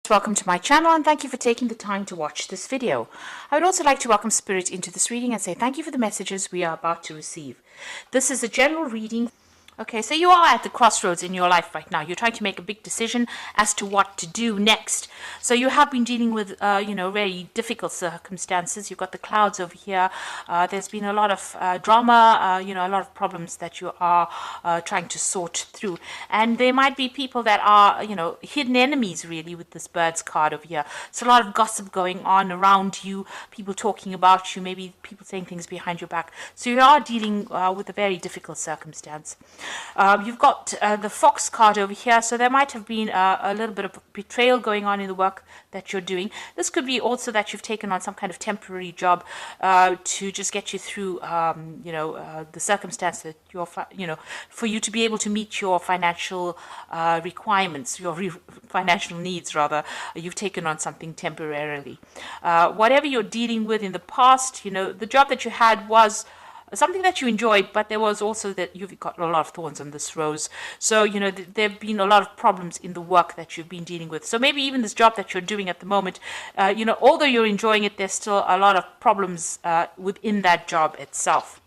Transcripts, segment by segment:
Welcome to my channel and thank you for taking the time to watch this video. I would also like to welcome Spirit into this reading and say thank you for the messages we are about to receive. This is a general reading. Okay, so you are at the crossroads in your life right now. You're trying to make a big decision as to what to do next. So you have been dealing with, very difficult circumstances. You've got the clouds over here. There's been a lot of drama, a lot of problems that you are trying to sort through. And there might be people that are, hidden enemies really with this Birds card over here. So a lot of gossip going on around you, people talking about you, maybe people saying things behind your back. So you are dealing with a very difficult circumstance. You've got the Fox card over here, so there might have been a little bit of betrayal going on in the work that you're doing. This could be also that you've taken on some kind of temporary job to just get you through, the circumstance that for you to be able to meet your financial requirements, your financial needs rather. You've taken on something temporarily. Whatever you're dealing with in the past, the job that you had was something that you enjoyed, but there was also that you've got a lot of thorns on this rose. So, there have been a lot of problems in the work that you've been dealing with. So maybe even this job that you're doing at the moment, although you're enjoying it, there's still a lot of problems within that job itself.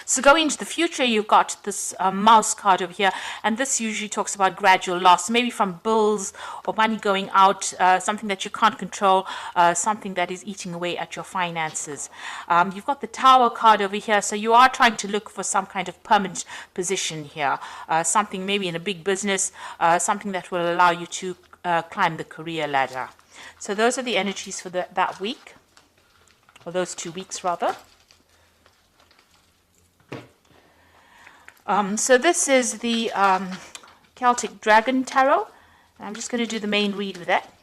So going into the future, you've got this mouse card over here, and this usually talks about gradual loss, maybe from bills or money going out, something that you can't control, something that is eating away at your finances. You've got the Tower card over here, so you are trying to look for some kind of permanent position here, something maybe in a big business, something that will allow you to climb the career ladder. So those are the energies for that week, or those 2 weeks rather. So this is the Celtic Dragon Tarot. I'm just going to do the main read with that.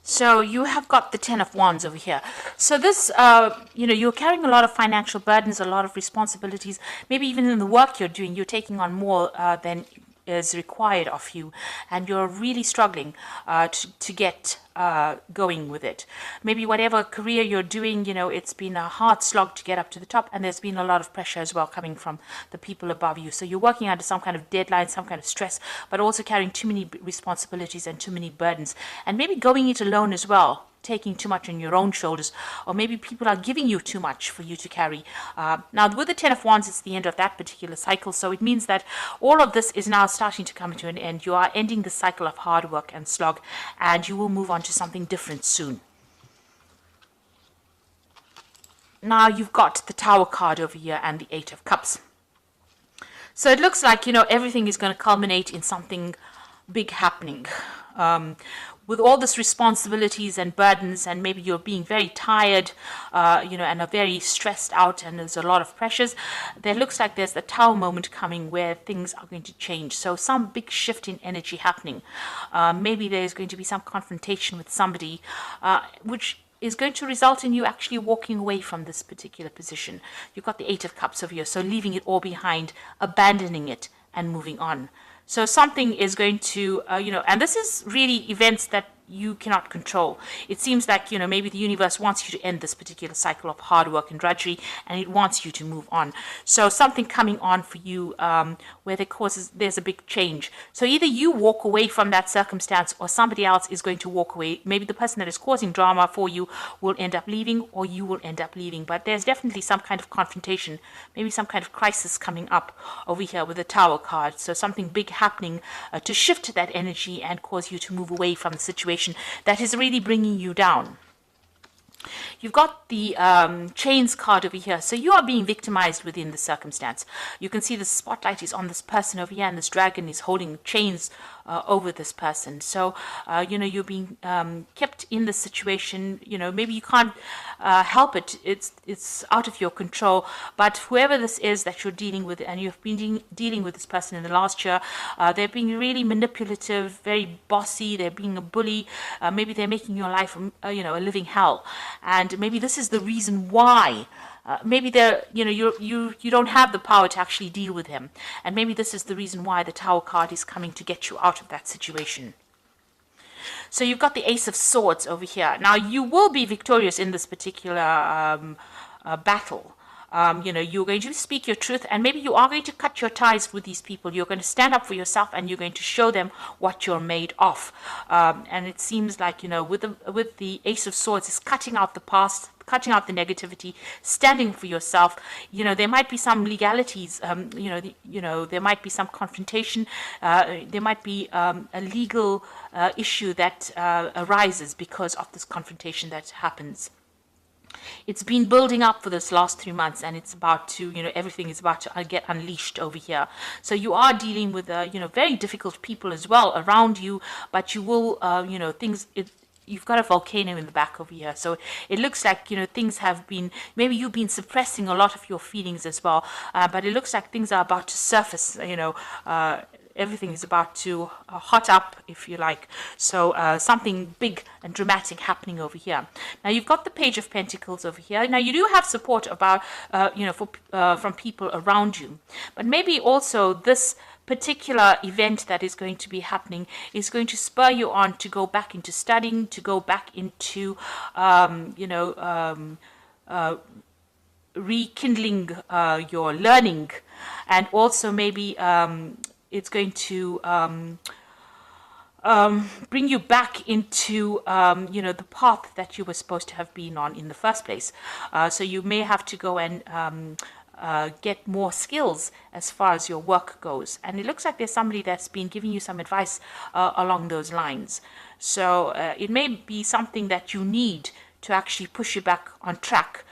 So you have got the Ten of Wands over here. So this, you're carrying a lot of financial burdens, a lot of responsibilities. Maybe even in the work you're doing, you're taking on more than is required of you, and you're really struggling to get going with it. Maybe whatever career you're doing, it's been a hard slog to get up to the top, and there's been a lot of pressure as well coming from the people above you. So you're working under some kind of deadline, some kind of stress, but also carrying too many responsibilities and too many burdens, and maybe going it alone as well, taking too much on your own shoulders, or maybe people are giving you too much for you to carry. Now with the Ten of Wands, it's the end of that particular cycle, so it means that all of this is now starting to come to an end. You are ending the cycle of hard work and slog, and you will move on to something different soon. Now you've got the Tower card over here and the Eight of Cups. So it looks like, everything is going to culminate in something big happening. With all this responsibilities and burdens, and maybe you're being very tired, and are very stressed out, and there's a lot of pressures, there looks like there's the Tower moment coming where things are going to change. So some big shift in energy happening. Maybe there's going to be some confrontation with somebody, which is going to result in you actually walking away from this particular position. You've got the Eight of Cups over here, so leaving it all behind, abandoning it, and moving on. So something is going to, and this is really events that you cannot control. It seems like, maybe the universe wants you to end this particular cycle of hard work and drudgery, and it wants you to move on. So something coming on for you where there's a big change. So either you walk away from that circumstance, or somebody else is going to walk away. Maybe the person that is causing drama for you will end up leaving, or you will end up leaving. But there's definitely some kind of confrontation, maybe some kind of crisis coming up over here with the Tower card. So something big happening to shift that energy and cause you to move away from the situation that is really bringing you down. You've got the Chains card over here. So you are being victimized within the circumstance. You can see the spotlight is on this person over here, and this dragon is holding chains over this person. So, you're being kept in the situation. Maybe you can't help it. It's out of your control. But whoever this is that you're dealing with, and you've been dealing with this person in the last year, they're being really manipulative, very bossy. They're being a bully. Maybe they're making your life, a living hell. And maybe this is the reason why maybe there, you don't have the power to actually deal with him, and maybe this is the reason why the Tower card is coming to get you out of that situation. So you've got the Ace of Swords over here. Now you will be victorious in this particular battle. You're going to speak your truth, and maybe you are going to cut your ties with these people. You're going to stand up for yourself, and you're going to show them what you're made of. And it seems like, with the Ace of Swords, is cutting out the past, cutting out the negativity, standing for yourself. There might be some legalities. There might be some confrontation. There might be a legal issue that arises because of this confrontation that happens. It's been building up for this last 3 months, and it's about to, everything is about to get unleashed over here. So you are dealing with, very difficult people as well around you, but you will, you've got a volcano in the back over here. So it looks like, things have been, maybe you've been suppressing a lot of your feelings as well, but it looks like things are about to surface, everything is about to hot up, if you like. So something big and dramatic happening over here. Now you've got the Page of Pentacles over here. Now you do have support about, from people around you, but maybe also this particular event that is going to be happening is going to spur you on to go back into studying, to go back into, rekindling your learning, and also maybe it's going to bring you back into, the path that you were supposed to have been on in the first place. So you may have to go and get more skills as far as your work goes. And it looks like there's somebody that's been giving you some advice along those lines. So it may be something that you need to actually push you back on track.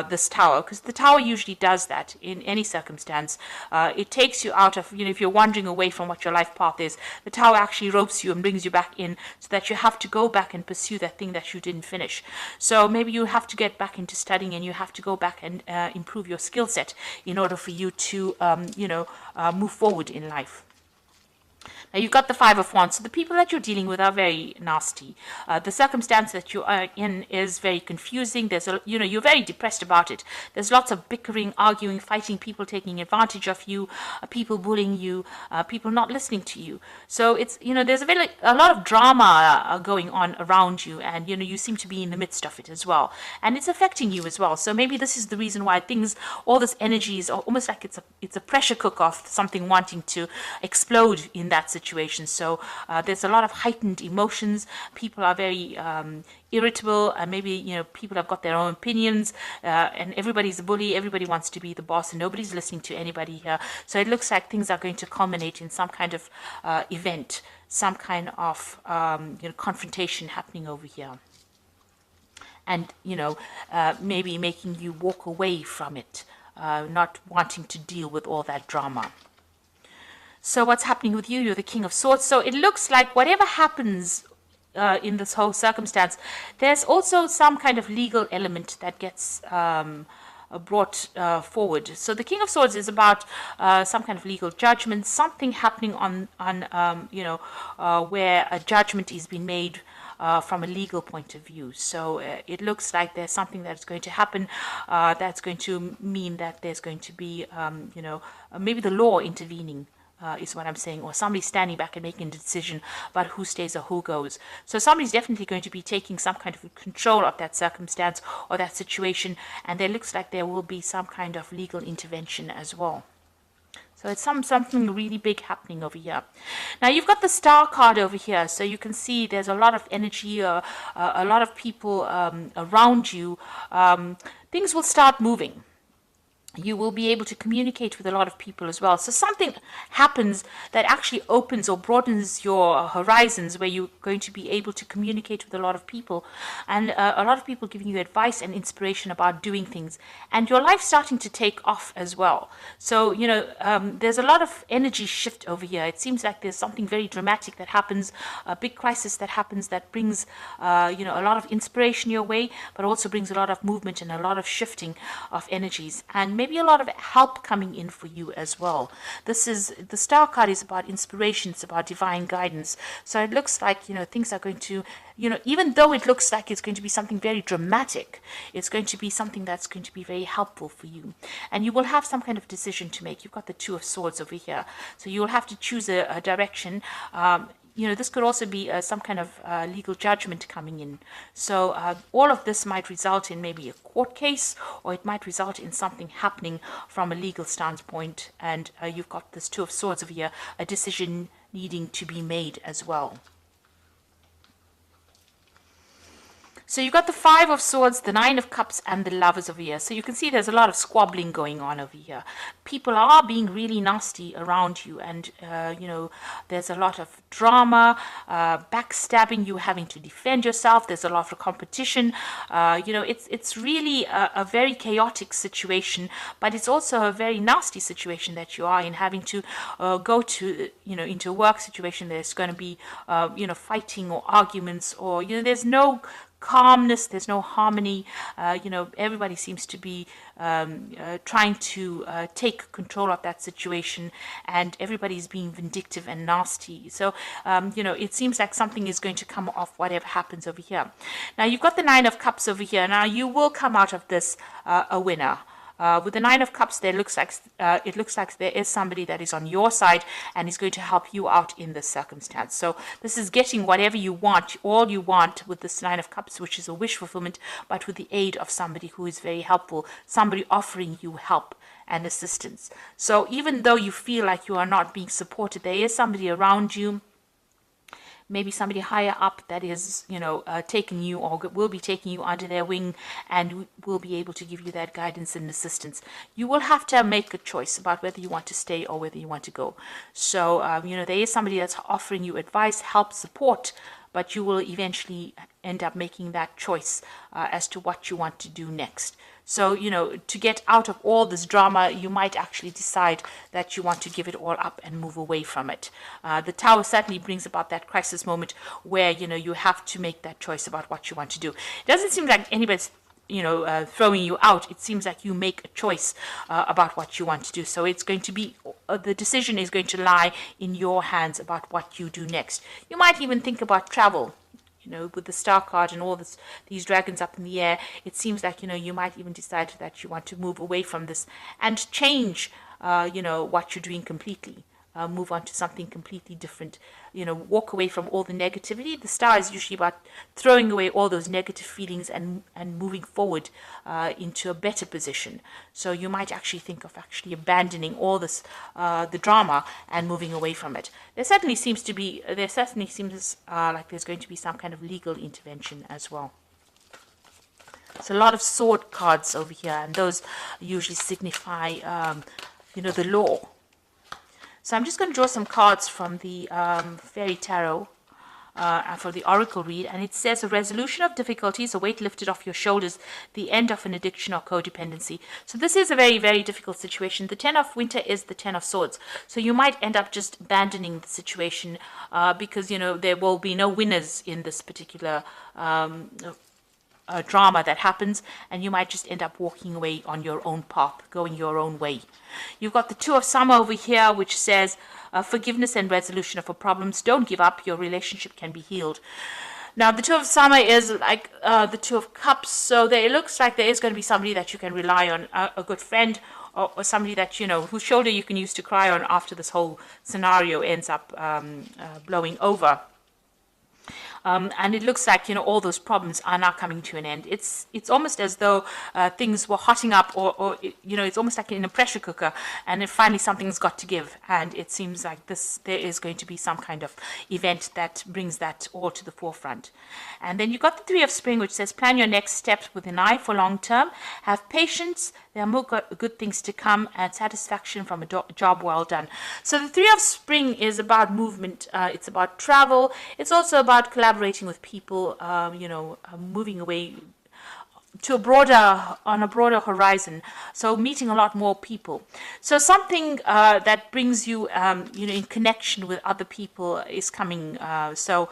This Tower, because the Tower usually does that in any circumstance. It takes you out of, if you're wandering away from what your life path is, the Tower actually ropes you and brings you back in, so that you have to go back and pursue that thing that you didn't finish. So maybe you have to get back into studying, and you have to go back and improve your skill set in order for you to, move forward in life. Now you've got the Five of Wands. So the people that you're dealing with are very nasty. The circumstance that you are in is very confusing. There's you're very depressed about it. There's lots of bickering, arguing, fighting, people taking advantage of you, people bullying you, people not listening to you. So it's, there's a lot of drama going on around you, and, you seem to be in the midst of it as well. And it's affecting you as well. So maybe this is the reason why all this energy is almost like it's a pressure cooker of something wanting to explode in that situation. So there's a lot of heightened emotions. People are very irritable, and maybe people have got their own opinions, and everybody's a bully. Everybody wants to be the boss, and nobody's listening to anybody here. So it looks like things are going to culminate in some kind of event, some kind of confrontation happening over here, and maybe making you walk away from it, not wanting to deal with all that drama. So what's happening with you? You're the King of Swords. So it looks like whatever happens in this whole circumstance, there's also some kind of legal element that gets brought forward. So the King of Swords is about some kind of legal judgment, something happening on where a judgment is being made from a legal point of view. So it looks like there's something that's going to happen that's going to mean that there's going to be, maybe the law intervening. Is what I'm saying, or somebody standing back and making a decision about who stays or who goes. So somebody's definitely going to be taking some kind of control of that circumstance or that situation, and it looks like there will be some kind of legal intervention as well. So it's something really big happening over here. Now you've got the Star card over here, so you can see there's a lot of energy, a lot of people around you. Things will start moving. You will be able to communicate with a lot of people as well. So something happens that actually opens or broadens your horizons, where you're going to be able to communicate with a lot of people, and a lot of people giving you advice and inspiration about doing things, and your life starting to take off as well. So, there's a lot of energy shift over here. It seems like there's something very dramatic that happens, a big crisis that happens that brings, a lot of inspiration your way, but also brings a lot of movement and a lot of shifting of energies. And maybe maybe a lot of help coming in for you as well. This is, the Star card is about inspiration, it's about divine guidance. So it looks like, you know, things are going to, you know, even though it looks like it's going to be something very dramatic, it's going to be something that's going to be very helpful for you. And you will have some kind of decision to make. You've got the Two of Swords over here. So you will have to choose a direction. You know, this could also be some kind of legal judgment coming in. So all of this might result in maybe a court case, or it might result in something happening from a legal standpoint. And you've got this Two of Swords over here, a decision needing to be made as well. So you've got the Five of Swords, the Nine of Cups, and the Lovers over here. So you can see there's a lot of squabbling going on over here. People are being really nasty around you, and, you know, there's a lot of drama, backstabbing, you having to defend yourself. There's a lot of competition. You know, it's really a very chaotic situation, but it's also a very nasty situation that you are in, having to go to, you know, into a work situation. There's going to be, you know, fighting or arguments, or, you know, there's no calmness, there's no harmony. You know, everybody seems to be trying to take control of that situation, and everybody's being vindictive and nasty. So, you know, it seems like something is going to come off whatever happens over here. Now, you've got the Nine of Cups over here. Now, you will come out of this a winner. With the Nine of Cups, it looks like there is somebody that is on your side and is going to help you out in this circumstance. So this is getting whatever you want, all you want, with this Nine of Cups, which is a wish fulfillment, but with the aid of somebody who is very helpful, somebody offering you help and assistance. So even though you feel like you are not being supported, there is somebody around you, maybe somebody higher up, that is, you know, taking you, or will be taking you under their wing, and will be able to give you that guidance and assistance. You will have to make a choice about whether you want to stay or whether you want to go. So, you know, there is somebody that's offering you advice, help, support, but you will eventually end up making that choice as to what you want to do next. So, you know, to get out of all this drama, you might actually decide that you want to give it all up and move away from it. The Tower certainly brings about that crisis moment where, you know, you have to make that choice about what you want to do. It doesn't seem like anybody's, you know, throwing you out. It seems like you make a choice about what you want to do. So it's going to be, the decision is going to lie in your hands about what you do next. You might even think about travel. You know, with the Star card and all these dragons up in the air, it seems like, you know, you might even decide that you want to move away from this and change, you know, what you're doing completely. Move on to something completely different. You know, walk away from all the negativity. The Star is usually about throwing away all those negative feelings and moving forward into a better position. So you might actually think of actually abandoning all this, the drama, and moving away from it. There certainly seems like there's going to be some kind of legal intervention as well. So a lot of sword cards over here, and those usually signify, you know, the law. So I'm just going to draw some cards from the Fairy Tarot for the Oracle read, and it says a resolution of difficulties, a weight lifted off your shoulders, the end of an addiction or codependency. So this is a very, very difficult situation. The Ten of Winter is the Ten of Swords. So you might end up just abandoning the situation because, you know, there will be no winners in this particular drama that happens, and you might just end up walking away on your own path, going your own way. You've got the Two of Summer over here, which says forgiveness and resolution of problems. Don't give up. Your relationship can be healed. Now, the Two of Summer is like the Two of Cups, so it looks like there is going to be somebody that you can rely on, a good friend, or somebody that, you know, whose shoulder you can use to cry on after this whole scenario ends up blowing over. And it looks like, you know, all those problems are now coming to an end. It's almost as though things were hotting up, or you know, it's almost like in a pressure cooker, and then finally something's got to give. And it seems like there is going to be some kind of event that brings that all to the forefront. And then you've got the Three of Spring, which says plan your next steps with an eye for long term. Have patience. There are more good things to come, and satisfaction from a job well done. So the Three of Spring is about movement. It's about travel. It's also about collaborating with people, you know, moving away, to a broader, on a broader horizon, so meeting a lot more people. So something that brings you in connection with other people is coming. So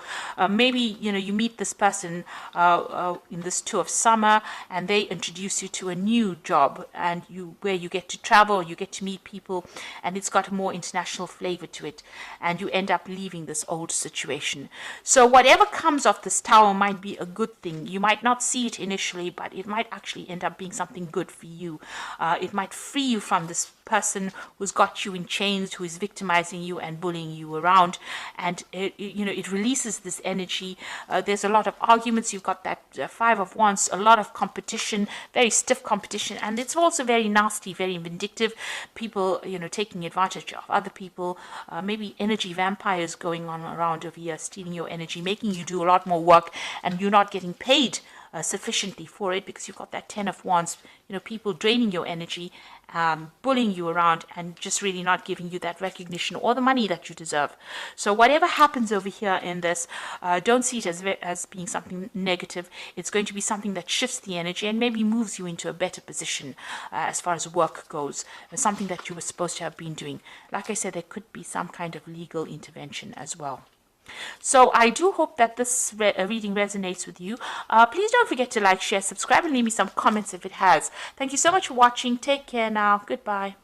maybe you meet this person in this tour of summer, and they introduce you to a new job, and where you get to travel, you get to meet people, and it's got a more international flavor to it, and you end up leaving this old situation. So whatever comes of this tower might be a good thing. You might not see it initially, but it might actually end up being something good for you. It might free you from this person who's got you in chains, who is victimizing you and bullying you around, and it releases this energy. There's a lot of arguments. You've got that Five of Wands, a lot of competition, very stiff competition, and it's also very nasty, very vindictive. People taking advantage of other people, maybe energy vampires going on around over here, stealing your energy, making you do a lot more work, and you're not getting paid sufficiently for it, because you've got that Ten of Wands, people draining your energy, bullying you around, and just really not giving you that recognition or the money that you deserve. So whatever happens over here in this, don't see it as being something negative. It's going to be something that shifts the energy and maybe moves you into a better position as far as work goes, something that you were supposed to have been doing. Like I said, there could be some kind of legal intervention as well. So I do hope that this reading resonates with you. Please don't forget to like, share, subscribe, and leave me some comments if it has. Thank you so much for watching. Take care now. Goodbye.